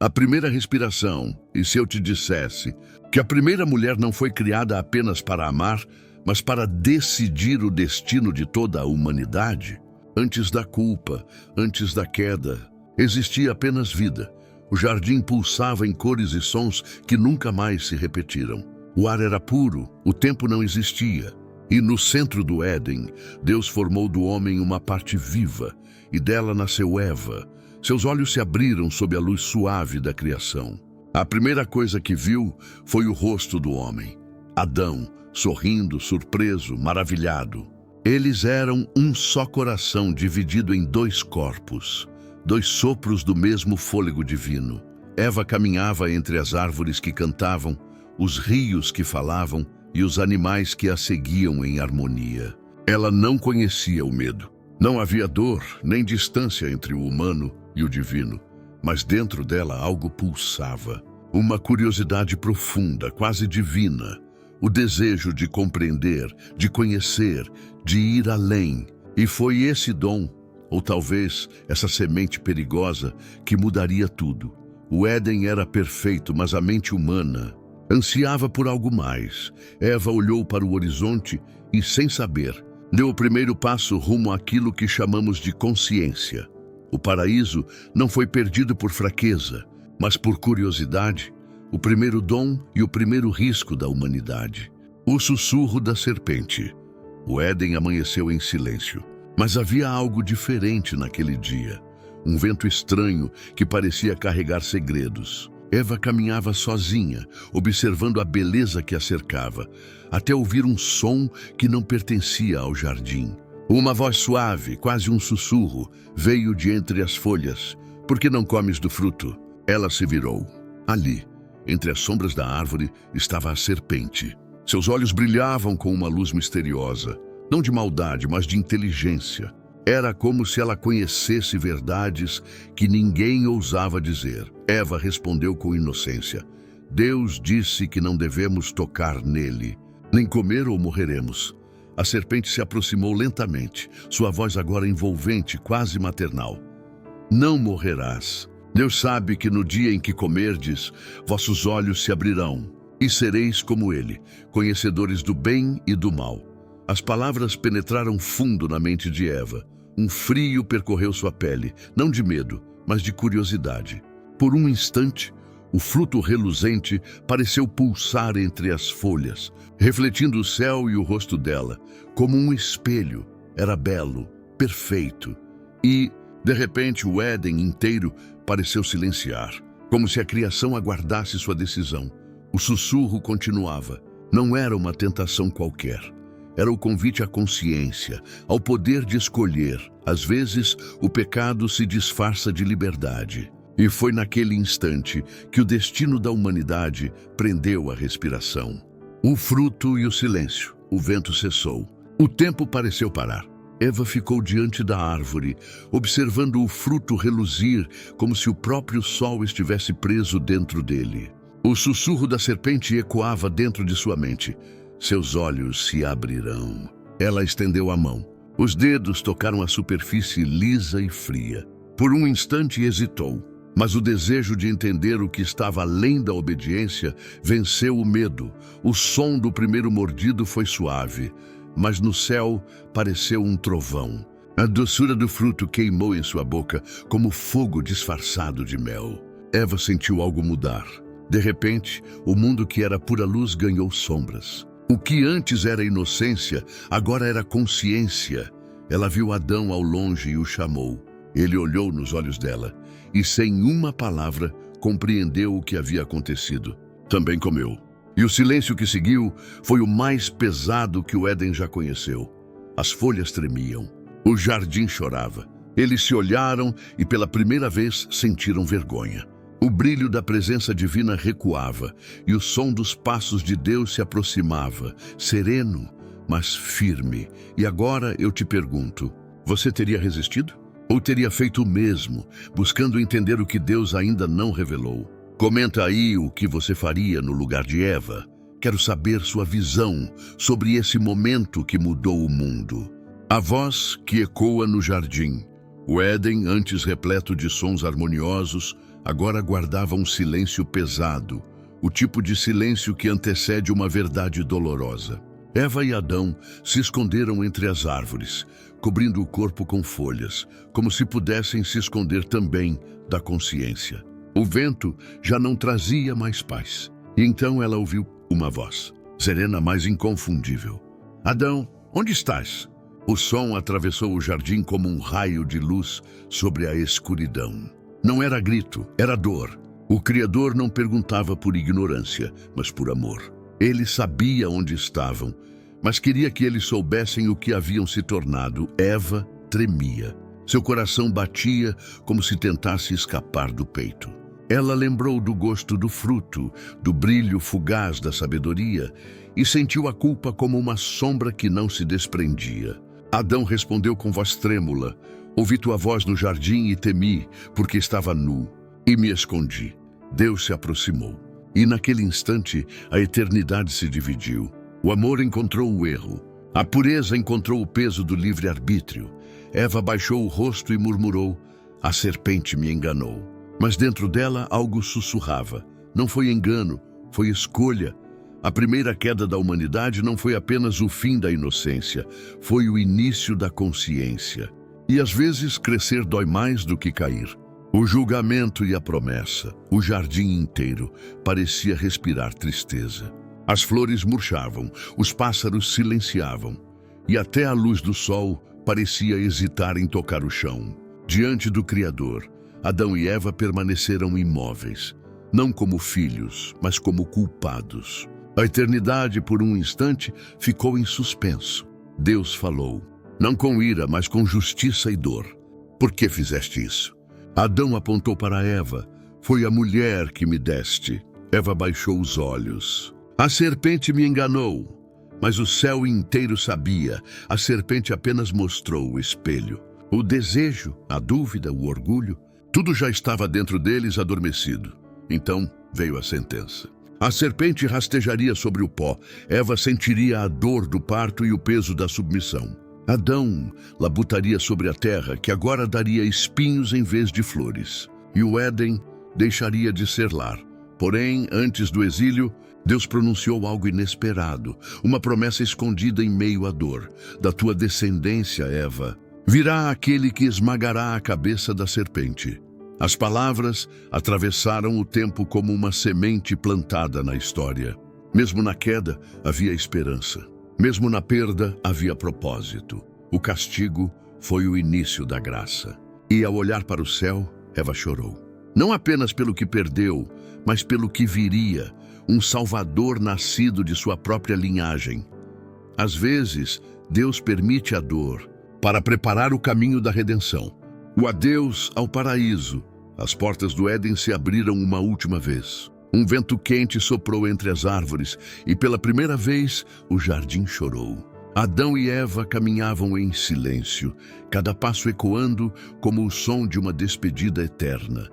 A primeira respiração, e se eu te dissesse que a primeira mulher não foi criada apenas para amar, mas para decidir o destino de toda a humanidade? Antes da culpa, antes da queda, existia apenas vida. O jardim pulsava em cores e sons que nunca mais se repetiram. O ar era puro, o tempo não existia. E no centro do Éden, Deus formou do homem uma parte viva, e dela nasceu Eva. Seus olhos se abriram sob a luz suave da criação. A primeira coisa que viu foi o rosto do homem. Adão, sorrindo, surpreso, maravilhado. Eles eram um só coração dividido em dois corpos, dois sopros do mesmo fôlego divino. Eva caminhava entre as árvores que cantavam, os rios que falavam e os animais que a seguiam em harmonia. Ela não conhecia o medo. Não havia dor nem distância entre o humano e o divino, mas dentro dela algo pulsava. Uma curiosidade profunda, quase divina. O desejo de compreender, de conhecer, de ir além. E foi esse dom, ou talvez essa semente perigosa, que mudaria tudo. O Éden era perfeito, mas a mente humana ansiava por algo mais. Eva olhou para o horizonte e, sem saber, deu o primeiro passo rumo àquilo que chamamos de consciência. O paraíso não foi perdido por fraqueza, mas por curiosidade, o primeiro dom e o primeiro risco da humanidade. O sussurro da serpente. O Éden amanheceu em silêncio, mas havia algo diferente naquele dia. Um vento estranho que parecia carregar segredos. Eva caminhava sozinha, observando a beleza que a cercava, até ouvir um som que não pertencia ao jardim. Uma voz suave, quase um sussurro, veio de entre as folhas. Por que não comes do fruto? Ela se virou. Ali, entre as sombras da árvore, estava a serpente. Seus olhos brilhavam com uma luz misteriosa, não de maldade, mas de inteligência. Era como se ela conhecesse verdades que ninguém ousava dizer. Eva respondeu com inocência. Deus disse que não devemos tocar nele, nem comer ou morreremos. A serpente se aproximou lentamente, sua voz agora envolvente, quase maternal. Não morrerás. Deus sabe que no dia em que comerdes, vossos olhos se abrirão, e sereis como ele, conhecedores do bem e do mal. As palavras penetraram fundo na mente de Eva. Um frio percorreu sua pele, não de medo, mas de curiosidade. Por um instante, o fruto reluzente pareceu pulsar entre as folhas, refletindo o céu e o rosto dela, como um espelho. Era belo, perfeito. E, de repente, o Éden inteiro pareceu silenciar, como se a criação aguardasse sua decisão. O sussurro continuava. Não era uma tentação qualquer. Era o convite à consciência, ao poder de escolher. Às vezes, o pecado se disfarça de liberdade. E foi naquele instante que o destino da humanidade prendeu a respiração. O fruto e o silêncio. O vento cessou. O tempo pareceu parar. Eva ficou diante da árvore, observando o fruto reluzir como se o próprio sol estivesse preso dentro dele. O sussurro da serpente ecoava dentro de sua mente. Seus olhos se abrirão. Ela estendeu a mão. Os dedos tocaram a superfície lisa e fria. Por um instante hesitou, mas o desejo de entender o que estava além da obediência venceu o medo. O som do primeiro mordido foi suave, mas no céu pareceu um trovão. A doçura do fruto queimou em sua boca como fogo disfarçado de mel. Eva sentiu algo mudar. De repente, o mundo que era pura luz ganhou sombras. O que antes era inocência, agora era consciência. Ela viu Adão ao longe e o chamou. Ele olhou nos olhos dela e, sem uma palavra, compreendeu o que havia acontecido. Também comeu. E o silêncio que seguiu foi o mais pesado que o Éden já conheceu. As folhas tremiam. O jardim chorava. Eles se olharam e, pela primeira vez, sentiram vergonha. O brilho da presença divina recuava e o som dos passos de Deus se aproximava, sereno, mas firme. E agora eu te pergunto, você teria resistido? Ou teria feito o mesmo, buscando entender o que Deus ainda não revelou? Comenta aí o que você faria no lugar de Eva. Quero saber sua visão sobre esse momento que mudou o mundo. A voz que ecoa no jardim. O Éden, antes repleto de sons harmoniosos, agora guardava um silêncio pesado, o tipo de silêncio que antecede uma verdade dolorosa. Eva e Adão se esconderam entre as árvores, cobrindo o corpo com folhas, como se pudessem se esconder também da consciência. O vento já não trazia mais paz. E então ela ouviu uma voz, serena, mas inconfundível. Adão, onde estás? O som atravessou o jardim como um raio de luz sobre a escuridão. Não era grito, era dor. O Criador não perguntava por ignorância, mas por amor. Ele sabia onde estavam, mas queria que eles soubessem o que haviam se tornado. Eva tremia. Seu coração batia como se tentasse escapar do peito. Ela lembrou do gosto do fruto, do brilho fugaz da sabedoria, e sentiu a culpa como uma sombra que não se desprendia. Adão respondeu com voz trêmula: ouvi tua voz no jardim e temi, porque estava nu, e me escondi. Deus se aproximou, e naquele instante a eternidade se dividiu. O amor encontrou o erro, a pureza encontrou o peso do livre-arbítrio. Eva baixou o rosto e murmurou: a serpente me enganou. Mas dentro dela algo sussurrava. Não foi engano, foi escolha. A primeira queda da humanidade não foi apenas o fim da inocência, foi o início da consciência. E às vezes crescer dói mais do que cair. O julgamento e a promessa, o jardim inteiro, parecia respirar tristeza. As flores murchavam, os pássaros silenciavam, e até a luz do sol parecia hesitar em tocar o chão. Diante do Criador, Adão e Eva permaneceram imóveis, não como filhos, mas como culpados. A eternidade, por um instante, ficou em suspenso. Deus falou, não com ira, mas com justiça e dor. Por que fizeste isso? Adão apontou para Eva. Foi a mulher que me deste. Eva baixou os olhos. A serpente me enganou, mas o céu inteiro sabia. A serpente apenas mostrou o espelho. O desejo, a dúvida, o orgulho, tudo já estava dentro deles adormecido. Então veio a sentença. A serpente rastejaria sobre o pó. Eva sentiria a dor do parto e o peso da submissão. Adão labutaria sobre a terra, que agora daria espinhos em vez de flores. E o Éden deixaria de ser lar. Porém, antes do exílio, Deus pronunciou algo inesperado, uma promessa escondida em meio à dor. Da tua descendência, Eva, virá aquele que esmagará a cabeça da serpente. As palavras atravessaram o tempo como uma semente plantada na história. Mesmo na queda, havia esperança. Mesmo na perda, havia propósito. O castigo foi o início da graça. E ao olhar para o céu, Eva chorou. Não apenas pelo que perdeu, mas pelo que viria, um Salvador nascido de sua própria linhagem. Às vezes, Deus permite a dor para preparar o caminho da redenção. O adeus ao paraíso. As portas do Éden se abriram uma última vez. Um vento quente soprou entre as árvores e pela primeira vez o jardim chorou. Adão e Eva caminhavam em silêncio, cada passo ecoando como o som de uma despedida eterna.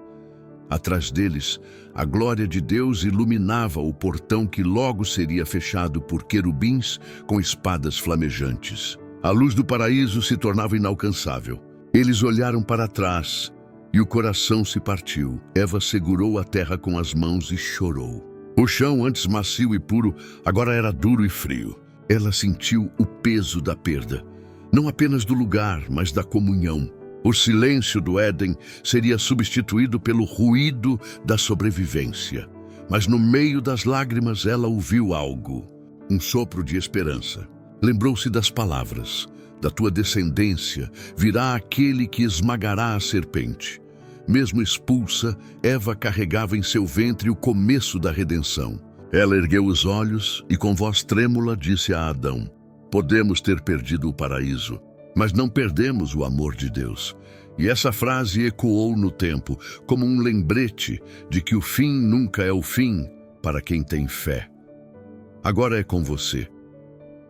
Atrás deles, a glória de Deus iluminava o portão que logo seria fechado por querubins com espadas flamejantes. A luz do paraíso se tornava inalcançável. Eles olharam para trás e o coração se partiu. Eva segurou a terra com as mãos e chorou. O chão, antes macio e puro, agora era duro e frio. Ela sentiu o peso da perda, não apenas do lugar, mas da comunhão. O silêncio do Éden seria substituído pelo ruído da sobrevivência. Mas no meio das lágrimas ela ouviu algo, um sopro de esperança. Lembrou-se das palavras: da tua descendência virá aquele que esmagará a serpente. Mesmo expulsa, Eva carregava em seu ventre o começo da redenção. Ela ergueu os olhos e com voz trêmula disse a Adão: podemos ter perdido o paraíso, mas não perdemos o amor de Deus. E essa frase ecoou no tempo, como um lembrete de que o fim nunca é o fim para quem tem fé. Agora é com você.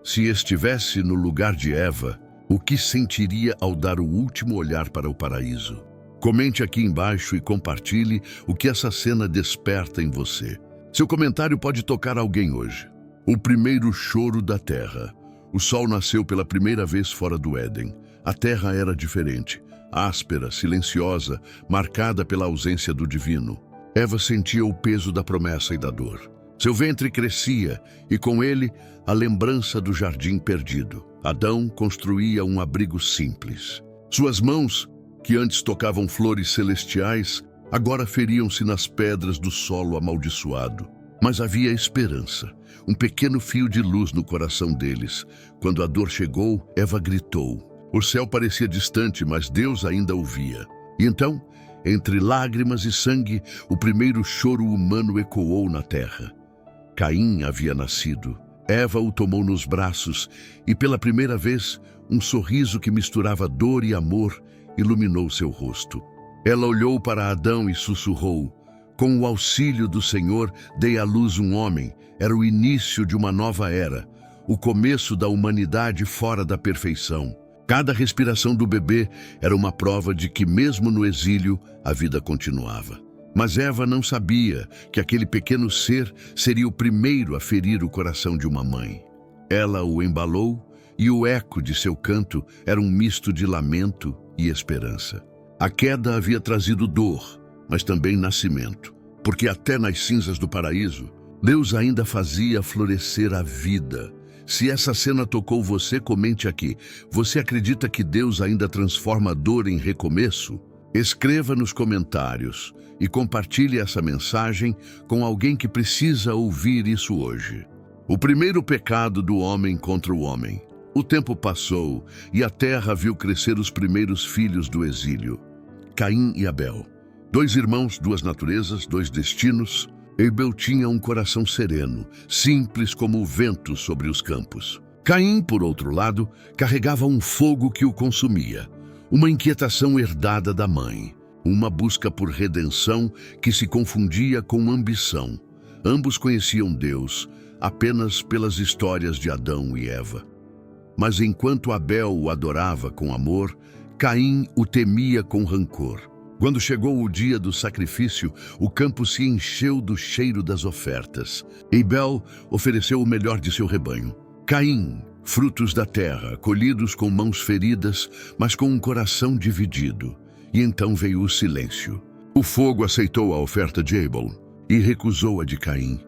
Se estivesse no lugar de Eva, o que sentiria ao dar o último olhar para o paraíso? Comente aqui embaixo e compartilhe o que essa cena desperta em você. Seu comentário pode tocar alguém hoje. O primeiro choro da terra. O sol nasceu pela primeira vez fora do Éden. A terra era diferente. áspera, silenciosa, marcada pela ausência do divino. Eva sentia o peso da promessa e da dor. Seu ventre crescia e, com ele, a lembrança do jardim perdido. Adão construía um abrigo simples. Suas mãos, que antes tocavam flores celestiais, agora feriam-se nas pedras do solo amaldiçoado. Mas havia esperança, um pequeno fio de luz no coração deles. Quando a dor chegou, Eva gritou. O céu parecia distante, mas Deus ainda ouvia. E então, entre lágrimas e sangue, o primeiro choro humano ecoou na terra. Caim havia nascido. Eva o tomou nos braços e, pela primeira vez, um sorriso que misturava dor e amor iluminou seu rosto. Ela olhou para Adão e sussurrou: com o auxílio do Senhor, dei à luz um homem. Era o início de uma nova era, o começo da humanidade fora da perfeição. Cada respiração do bebê era uma prova de que, mesmo no exílio, a vida continuava. Mas Eva não sabia que aquele pequeno ser seria o primeiro a ferir o coração de uma mãe. Ela o embalou e o eco de seu canto era um misto de lamento e esperança. A queda havia trazido dor, mas também nascimento, porque até nas cinzas do paraíso, Deus ainda fazia florescer a vida. Se essa cena tocou você, comente aqui. Você acredita que Deus ainda transforma a dor em recomeço? Escreva nos comentários e compartilhe essa mensagem com alguém que precisa ouvir isso hoje. O primeiro pecado do homem contra o homem. O tempo passou e a terra viu crescer os primeiros filhos do exílio. Caim e Abel. 2 irmãos, 2 naturezas, 2 destinos. Abel tinha um coração sereno, simples como o vento sobre os campos. Caim, por outro lado, carregava um fogo que o consumia. Uma inquietação herdada da mãe. Uma busca por redenção que se confundia com ambição. Ambos conheciam Deus apenas pelas histórias de Adão e Eva. Mas enquanto Abel o adorava com amor, Caim o temia com rancor. Quando chegou o dia do sacrifício, o campo se encheu do cheiro das ofertas. Abel ofereceu o melhor de seu rebanho. Caim, frutos da terra, colhidos com mãos feridas, mas com um coração dividido. E então veio o silêncio. O fogo aceitou a oferta de Abel e recusou a de Caim.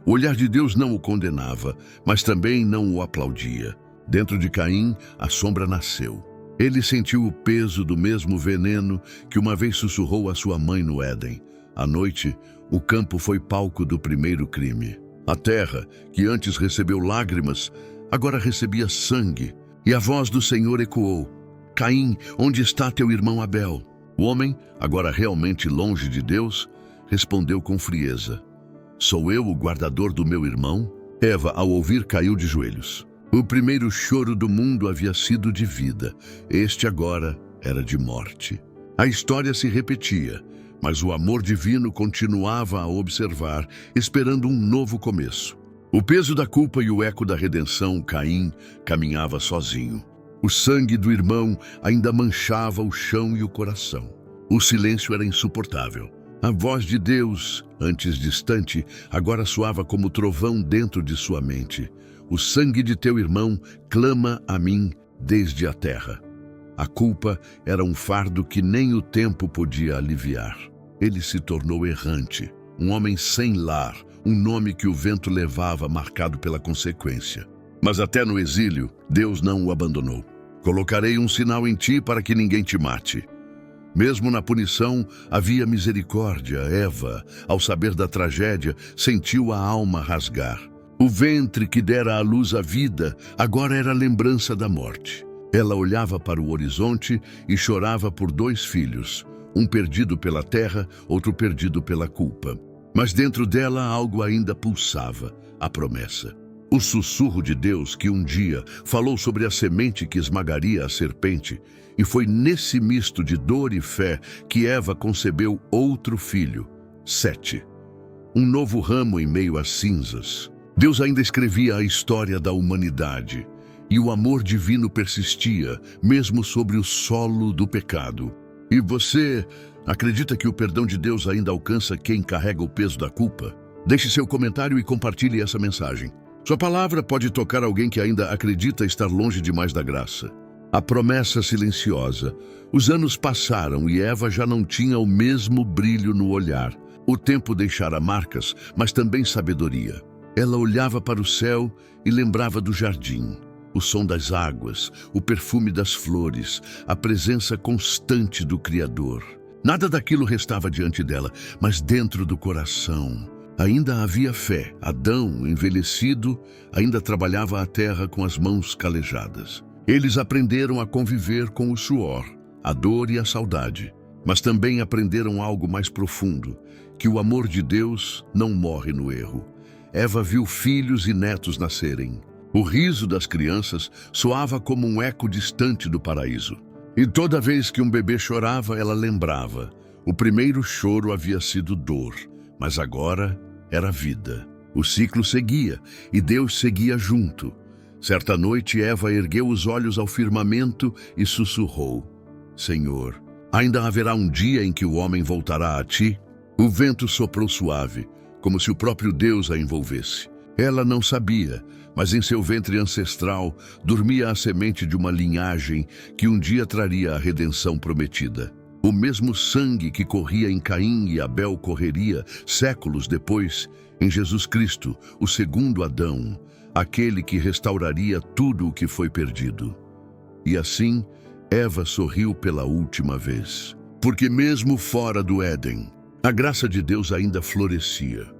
O olhar de Deus não o condenava, mas também não o aplaudia. Dentro de Caim, a sombra nasceu. Ele sentiu o peso do mesmo veneno que uma vez sussurrou à sua mãe no Éden. À noite, o campo foi palco do primeiro crime. A terra, que antes recebeu lágrimas, agora recebia sangue. E a voz do Senhor ecoou: Caim, onde está teu irmão Abel? O homem, agora realmente longe de Deus, respondeu com frieza: sou eu o guardador do meu irmão? Eva, ao ouvir, caiu de joelhos. O primeiro choro do mundo havia sido de vida. Este agora era de morte. A história se repetia, mas o amor divino continuava a observar, esperando um novo começo. O peso da culpa e o eco da redenção, Caim caminhava sozinho. O sangue do irmão ainda manchava o chão e o coração. O silêncio era insuportável. A voz de Deus, antes distante, agora soava como trovão dentro de sua mente. O sangue de teu irmão clama a mim desde a terra. A culpa era um fardo que nem o tempo podia aliviar. Ele se tornou errante, um homem sem lar, um nome que o vento levava marcado pela consequência. Mas até no exílio, Deus não o abandonou. Colocarei um sinal em ti para que ninguém te mate. Mesmo na punição, havia misericórdia. Eva, ao saber da tragédia, sentiu a alma rasgar. O ventre que dera à luz a vida, agora era lembrança da morte. Ela olhava para o horizonte e chorava por 2 filhos, um perdido pela terra, outro perdido pela culpa. Mas dentro dela algo ainda pulsava, a promessa. O sussurro de Deus que um dia falou sobre a semente que esmagaria a serpente, e foi nesse misto de dor e fé que Eva concebeu outro filho, Sete. Um novo ramo em meio às cinzas. Deus ainda escrevia a história da humanidade, e o amor divino persistia, mesmo sobre o solo do pecado. E você acredita que o perdão de Deus ainda alcança quem carrega o peso da culpa? Deixe seu comentário e compartilhe essa mensagem. Sua palavra pode tocar alguém que ainda acredita estar longe demais da graça. A promessa silenciosa. Os anos passaram e Eva já não tinha o mesmo brilho no olhar. O tempo deixara marcas, mas também sabedoria. Ela olhava para o céu e lembrava do jardim, o som das águas, o perfume das flores, a presença constante do Criador. Nada daquilo restava diante dela, mas dentro do coração ainda havia fé. Adão, envelhecido, ainda trabalhava a terra com as mãos calejadas. Eles aprenderam a conviver com o suor, a dor e a saudade, mas também aprenderam algo mais profundo, que o amor de Deus não morre no erro. Eva viu filhos e netos nascerem. O riso das crianças soava como um eco distante do paraíso. E toda vez que um bebê chorava, ela lembrava. O primeiro choro havia sido dor, mas agora era vida. O ciclo seguia e Deus seguia junto. Certa noite, Eva ergueu os olhos ao firmamento e sussurrou: Senhor, ainda haverá um dia em que o homem voltará a ti? O vento soprou suave, como se o próprio Deus a envolvesse. Ela não sabia, mas em seu ventre ancestral dormia a semente de uma linhagem que um dia traria a redenção prometida. O mesmo sangue que corria em Caim e Abel correria, séculos depois, em Jesus Cristo, o segundo Adão, aquele que restauraria tudo o que foi perdido. E assim, Eva sorriu pela última vez. Porque mesmo fora do Éden, a graça de Deus ainda florescia.